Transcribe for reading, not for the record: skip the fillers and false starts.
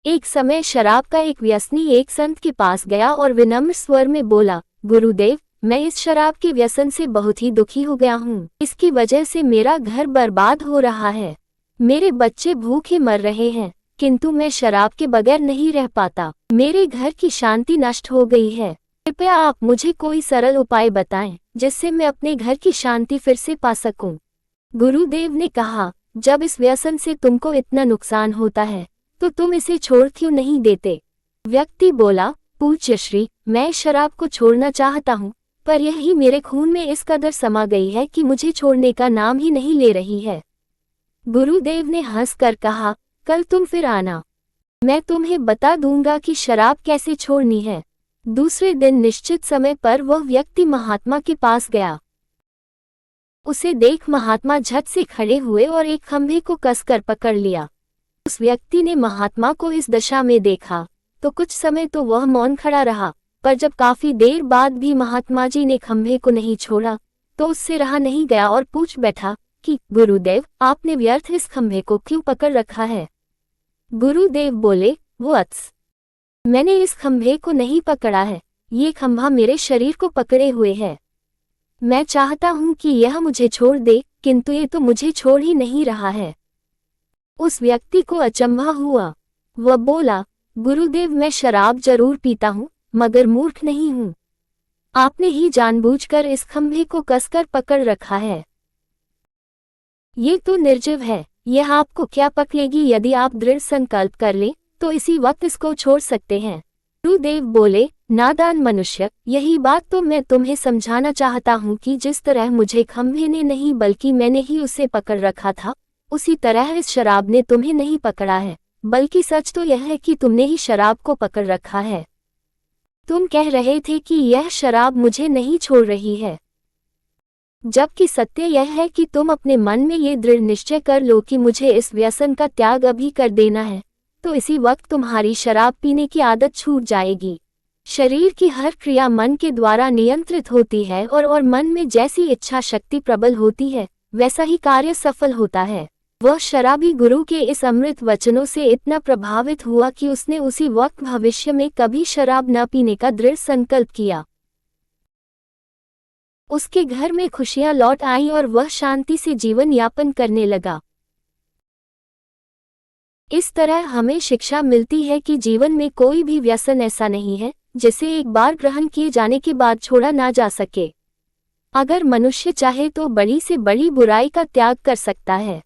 एक समय शराब का एक व्यसनी एक संत के पास गया और विनम्र स्वर में बोला, गुरुदेव, मैं इस शराब के व्यसन से बहुत ही दुखी हो गया हूँ। इसकी वजह से मेरा घर बर्बाद हो रहा है। मेरे बच्चे भूखे मर रहे हैं, किंतु मैं शराब के बगैर नहीं रह पाता। मेरे घर की शांति नष्ट हो गई है। कृपया आप मुझे कोई सरल उपाय बताएं, जिससे मैं अपने घर की शांति फिर से पा सकूं। गुरुदेव ने कहा, जब इस व्यसन से तुमको इतना नुकसान होता है, तो तुम इसे छोड़ क्यों नहीं देते? व्यक्ति बोला, पूज्य श्री, मैं शराब को छोड़ना चाहता हूँ, पर यही मेरे खून में इस कदर समा गई है कि मुझे छोड़ने का नाम ही नहीं ले रही है। गुरुदेव ने हंसकर कहा, कल तुम फिर आना, मैं तुम्हें बता दूंगा कि शराब कैसे छोड़नी है। दूसरे दिन निश्चित समय पर वह व्यक्ति महात्मा के पास गया। उसे देख महात्मा झट से खड़े हुए और एक खंभे को कसकर पकड़ लिया। उस व्यक्ति ने महात्मा को इस दशा में देखा तो कुछ समय तो वह मौन खड़ा रहा, पर जब काफी देर बाद भी महात्मा जी ने खंभे को नहीं छोड़ा तो उससे रहा नहीं गया और पूछ बैठा कि गुरुदेव, आपने व्यर्थ इस खंभे को क्यों पकड़ रखा है? गुरुदेव बोले, वत्स, मैंने इस खंभे को नहीं पकड़ा है, ये खंभा मेरे शरीर को पकड़े हुए है। मैं चाहता हूं कि यह मुझे छोड़ दे, किंतु ये तो मुझे छोड़ ही नहीं रहा है। उस व्यक्ति को अचंभा हुआ। वह बोला, गुरुदेव, मैं शराब जरूर पीता हूँ, मगर मूर्ख नहीं हूँ। आपने ही जानबूझकर इस खंभे को कसकर पकड़ रखा है। ये तो निर्जीव है, यह आपको क्या पकड़ेगी? यदि आप दृढ़ संकल्प कर लें तो इसी वक्त इसको छोड़ सकते हैं। गुरुदेव बोले, नादान मनुष्य, यही बात तो मैं तुम्हें समझाना चाहता हूँ कि जिस तरह मुझे खंभे ने नहीं बल्कि मैंने ही उसे पकड़ रखा था, उसी तरह इस शराब ने तुम्हें नहीं पकड़ा है, बल्कि सच तो यह है कि तुमने ही शराब को पकड़ रखा है। तुम कह रहे थे कि यह शराब मुझे नहीं छोड़ रही है, जबकि सत्य यह है कि तुम अपने मन में ये दृढ़ निश्चय कर लो कि मुझे इस व्यसन का त्याग अभी कर देना है, तो इसी वक्त तुम्हारी शराब पीने की आदत छूट जाएगी। शरीर की हर क्रिया मन के द्वारा नियंत्रित होती है और मन में जैसी इच्छा शक्ति प्रबल होती है, वैसा ही कार्य सफल होता है। वह शराबी गुरु के इस अमृत वचनों से इतना प्रभावित हुआ कि उसने उसी वक्त भविष्य में कभी शराब न पीने का दृढ़ संकल्प किया। उसके घर में खुशियां लौट आईं और वह शांति से जीवन यापन करने लगा। इस तरह हमें शिक्षा मिलती है कि जीवन में कोई भी व्यसन ऐसा नहीं है जिसे एक बार ग्रहण किए जाने के बाद छोड़ा ना जा सके। अगर मनुष्य चाहे तो बड़ी से बड़ी बुराई का त्याग कर सकता है।